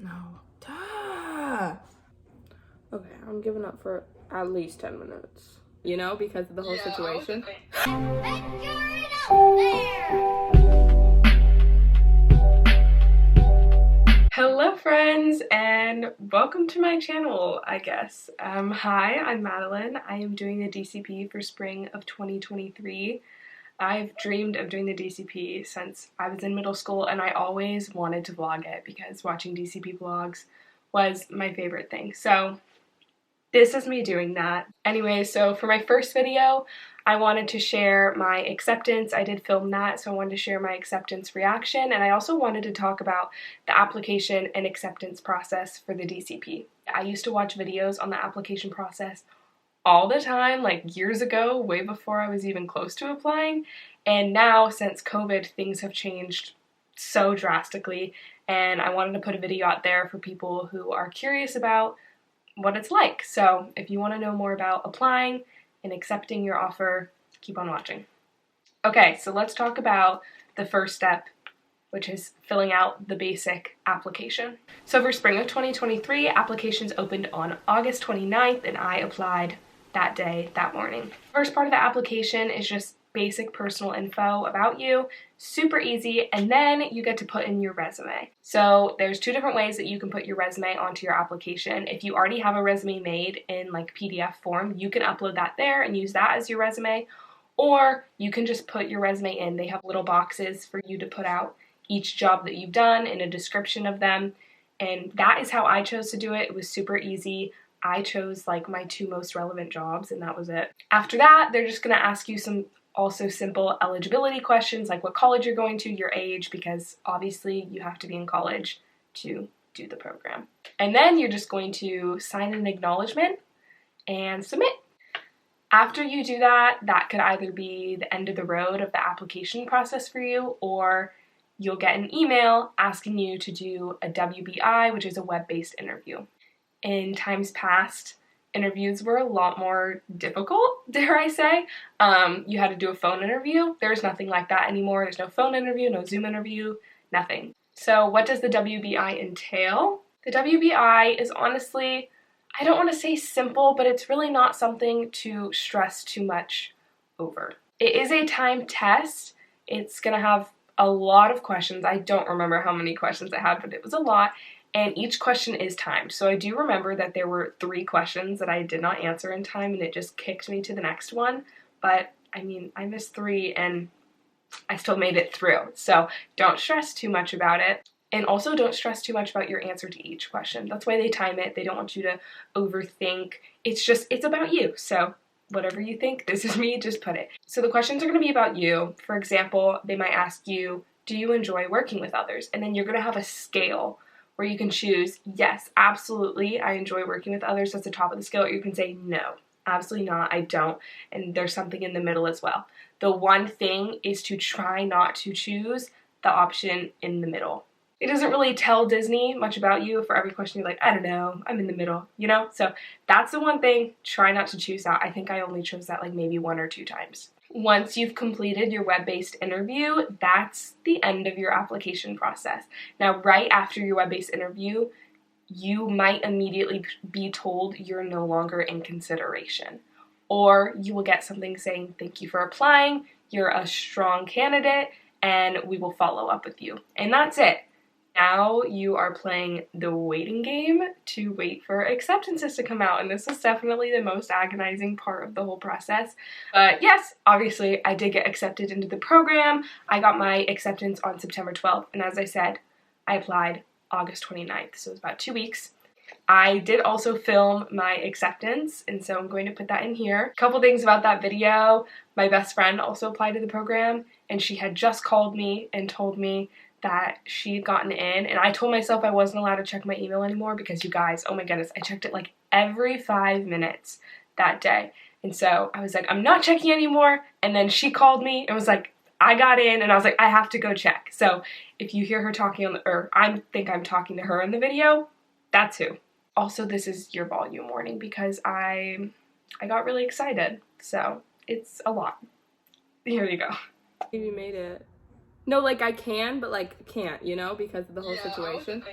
No. Duh. Okay, I'm giving up for at least 10 minutes. You know, because of the whole situation. Hello friends, and welcome to my channel, I guess. Hi, I'm Madeline. I am doing the DCP for spring of 2023. I've dreamed of doing the DCP since I was in middle school, and I always wanted to vlog it because watching DCP vlogs was my favorite thing. So this is me doing that. Anyway, so for my first video, I wanted to share my acceptance. I did film that, so I wanted to share my acceptance reaction, and I also wanted to talk about the application and acceptance process for the DCP. I used to watch videos on the application process all the time, like years ago, way before I was even close to applying, and now, since COVID, things have changed so drastically, and I wanted to put a video out there for people who are curious about what it's like. So if you want to know more about applying and accepting your offer, keep on watching. Okay, so let's talk about the first step, which is filling out the basic application. So for spring of 2023, applications opened on August 29th, and I applied that day, that morning. First part of the application is just basic personal info about you, super easy, and then you get to put in your resume. So there's two different ways that you can put your resume onto your application. If you already have a resume made in like PDF form, you can upload that there and use that as your resume, or you can just put your resume in. They have little boxes for you to put out each job that you've done and a description of them, and that is how I chose to do it. It was super easy. I chose like my two most relevant jobs, and that was it. After that, they're just gonna ask you some also simple eligibility questions, like what college you're going to, your age, because obviously you have to be in college to do the program. And then you're just going to sign an acknowledgement and submit. After you do that, that could either be the end of the road of the application process for you, or you'll get an email asking you to do a WBI, which is a web-based interview. In times past, interviews were a lot more difficult, dare I say. You had to do a phone interview. There's nothing like that anymore. There's no phone interview, no Zoom interview, nothing. So what does the WBI entail? The WBI is honestly, I don't want to say simple, but it's really not something to stress too much over. It is a timed test. It's going to have a lot of questions. I don't remember how many questions it had, but it was a lot. And each question is timed. So I do remember that there were 3 questions that I did not answer in time, and it just kicked me to the next one. But I mean, I missed 3 and I still made it through. So don't stress too much about it. And also don't stress too much about your answer to each question. That's why they time it. They don't want you to overthink. It's about you. So whatever you think, this is me, just put it. So the questions are going to be about you. For example, they might ask you, do you enjoy working with others? And then you're going to have a scale where you can choose, yes, absolutely, I enjoy working with others. That's the top of the scale. Or you can say, no, absolutely not, I don't. And there's something in the middle as well. The one thing is to try not to choose the option in the middle. It doesn't really tell Disney much about you. For every question, you're like, I don't know, I'm in the middle, you know? So that's the one thing. Try not to choose that. I think I only chose that like maybe 1 or 2 times. Once you've completed your web-based interview, that's the end of your application process. Now, right after your web-based interview, you might immediately be told you're no longer in consideration. Or you will get something saying, thank you for applying, you're a strong candidate, and we will follow up with you. And that's it. Now you are playing the waiting game to wait for acceptances to come out, and this is definitely the most agonizing part of the whole process. But yes, obviously I did get accepted into the program. I got my acceptance on September 12th, and as I said, I applied August 29th, so it was about 2 weeks. I did also film my acceptance, and so I'm going to put that in here. A couple things about that video. My best friend also applied to the program, and she had just called me and told me that she had gotten in, and I told myself I wasn't allowed to check my email anymore because, you guys, oh my goodness, I checked it like every 5 minutes that day. And so I was like, I'm not checking anymore. And then she called me and was like, I got in, and I was like, I have to go check. So if you hear her talking or I think I'm talking to her in the video, that's who. Also, this is your volume warning because I got really excited. So it's a lot. Here you go. You made it. No, like I can, but like can't, you know, because of the whole situation.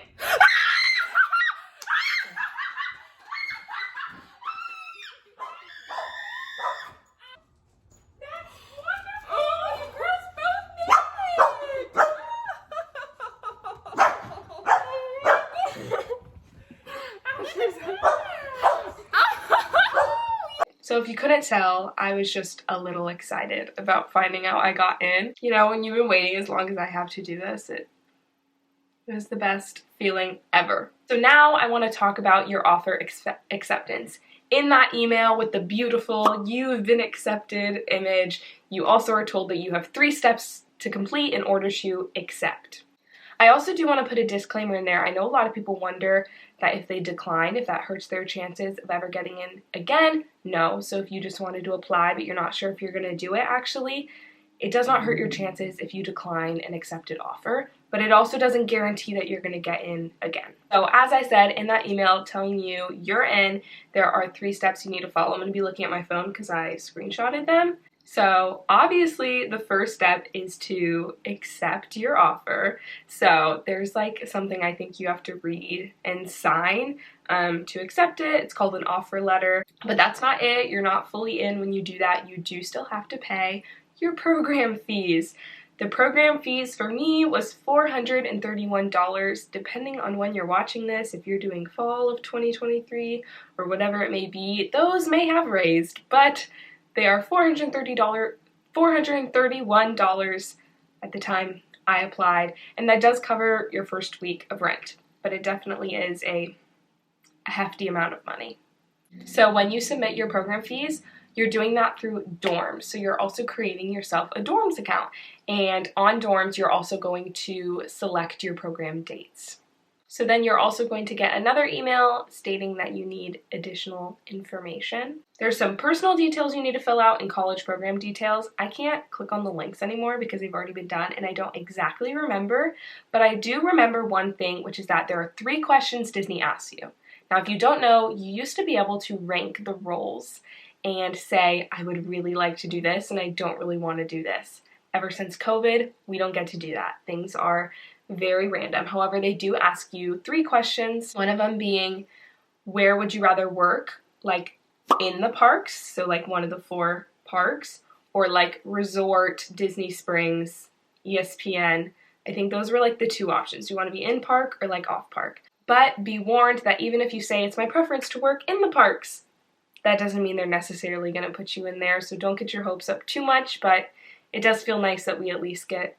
So if you couldn't tell, I was just a little excited about finding out I got in. You know, when you've been waiting as long as I have to do this, it was the best feeling ever. So now I want to talk about your offer acceptance. In that email with the beautiful "you've been accepted" image, you also are told that you have 3 steps to complete in order to accept. I also do want to put a disclaimer in there. I know a lot of people wonder that if they decline, if that hurts their chances of ever getting in again. No. So if you just wanted to apply but you're not sure if you're going to do it, actually, it does not hurt your chances if you decline an accepted offer, but it also doesn't guarantee that you're going to get in again. So as I said in that email telling you you're in, there are 3 steps you need to follow. I'm going to be looking at my phone because I screenshotted them. So obviously the first step is to accept your offer. So there's like something I think you have to read and sign to accept it. It's called an offer letter, but that's not it. You're not fully in when you do that. You do still have to pay your program fees. The program fees for me was $431, depending on when you're watching this. If you're doing fall of 2023 or whatever it may be, those may have raised, but they are $431 at the time I applied, and that does cover your first week of rent, but it definitely is a hefty amount of money. So when you submit your program fees, you're doing that through dorms. So you're also creating yourself a dorms account. And on dorms, you're also going to select your program dates. So then you're also going to get another email stating that you need additional information. There's some personal details you need to fill out and college program details. I can't click on the links anymore because they've already been done and I don't exactly remember, but I do remember one thing, which is that there are 3 questions Disney asks you. Now, if you don't know, you used to be able to rank the roles and say, I would really like to do this and I don't really want to do this. Ever since COVID, we don't get to do that. Things are very random. However, they do ask you 3 questions, one of them being, where would you rather work? Like in the parks, so like one of the 4 parks, or like resort, Disney Springs, ESPN. I think those were like the 2 options. You want to be in park or like off park. But be warned that even if you say it's my preference to work in the parks, that doesn't mean they're necessarily going to put you in there, so don't get your hopes up too much, but it does feel nice that we at least get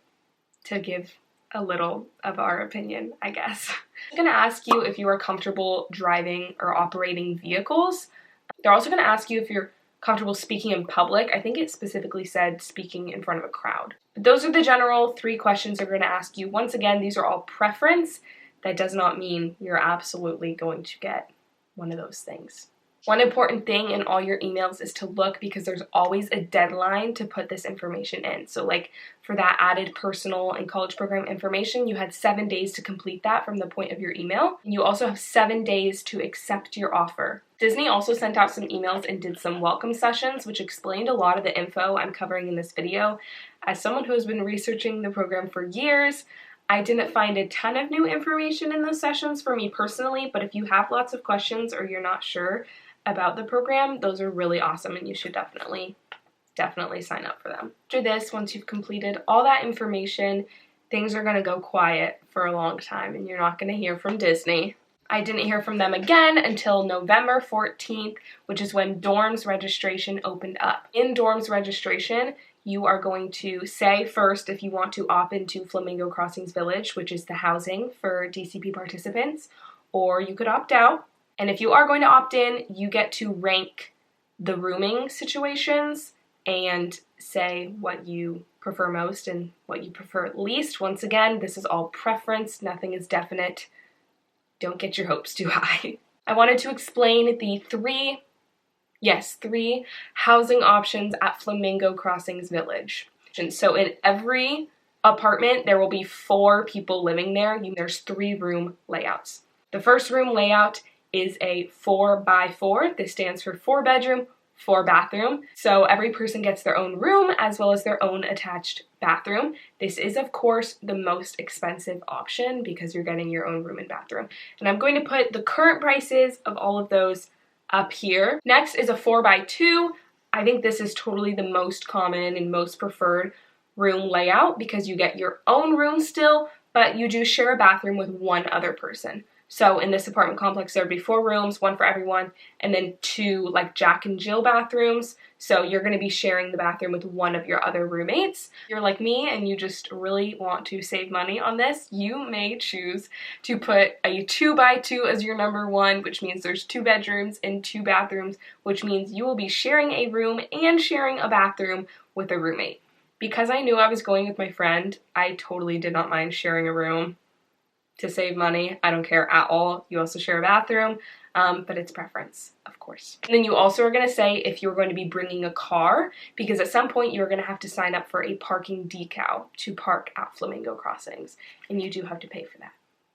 to give a little of our opinion, I guess. I'm going to ask you if you are comfortable driving or operating vehicles. They're also going to ask you if you're comfortable speaking in public. I think it specifically said speaking in front of a crowd. But those are the general 3 questions they're going to ask you. Once again, these are all preference. That does not mean you're absolutely going to get one of those things. One important thing in all your emails is to look because there's always a deadline to put this information in. So like for that added personal and college program information, you had 7 days to complete that from the point of your email. You also have 7 days to accept your offer. Disney also sent out some emails and did some welcome sessions, which explained a lot of the info I'm covering in this video. As someone who has been researching the program for years, I didn't find a ton of new information in those sessions for me personally, but if you have lots of questions or you're not sure about the program, those are really awesome and you should definitely sign up for them. After this, once you've completed all that information, things are going to go quiet for a long time and you're not going to hear from Disney. I didn't hear from them again until November 14th, which is when dorms registration opened up. In dorms registration, you are going to say first if you want to opt into Flamingo Crossings Village, which is the housing for DCP participants, or you could opt out. And if you are going to opt in, you get to rank the rooming situations and say what you prefer most and what you prefer least. Once again, this is all preference, nothing is definite. Don't get your hopes too high. I wanted to explain the 3 housing options at Flamingo Crossings Village. And so in every apartment, there will be 4 people living there. There's 3 room layouts. The first room layout is a 4x4. This stands for 4 bedroom, 4 bathroom. So every person gets their own room as well as their own attached bathroom. This is, of course, the most expensive option because you're getting your own room and bathroom. And I'm going to put the current prices of all of those up here. Next is a 4x2. I think this is totally the most common and most preferred room layout because you get your own room still, but you do share a bathroom with 1 other person. So in this apartment complex, there would be 4 rooms, 1 for everyone, and then 2 like Jack and Jill bathrooms. So you're going to be sharing the bathroom with one of your other roommates. If you're like me and you just really want to save money on this, you may choose to put a 2x2 as your number 1, which means there's 2 bedrooms and 2 bathrooms, which means you will be sharing a room and sharing a bathroom with a roommate. Because I knew I was going with my friend, I totally did not mind sharing a room. To save money, I don't care at all. You also share a bathroom, but it's preference, of course. And then you also are going to say if you're going to be bringing a car, because at some point you're going to have to sign up for a parking decal to park at Flamingo Crossings, and you do have to pay for that.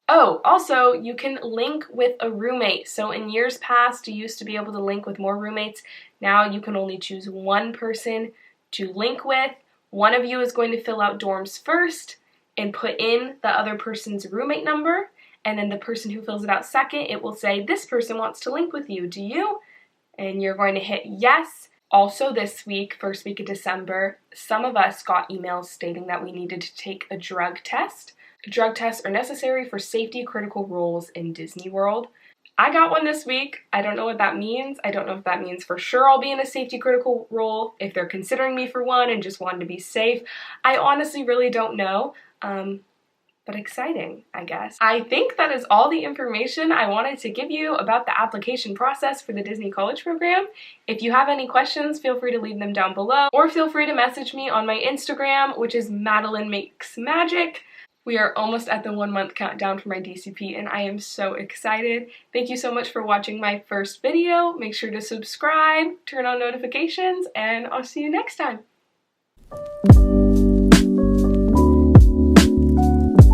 Oh, also, you can link with a roommate. So in years past, you used to be able to link with more roommates. Now you can only choose one person to link with. One of you is going to fill out dorms first and put in the other person's roommate number, and then the person who fills it out second, it will say, this person wants to link with you, do you? And you're going to hit yes. Also this week, first week of December, some of us got emails stating that we needed to take a drug test. Drug tests are necessary for safety critical roles in Disney World. I got one this week. I don't know what that means. I don't know if that means for sure I'll be in a safety critical role, if they're considering me for one and just wanted to be safe. I honestly really don't know. But exciting, I guess. I think that is all the information I wanted to give you about the application process for the Disney College program. If you have any questions, feel free to leave them down below, or feel free to message me on my Instagram, which is Madelyn Makes Magic. We are almost at the 1-month countdown for my DCP, and I am so excited. Thank you so much for watching my first video. Make sure to subscribe, turn on notifications, and I'll see you next time.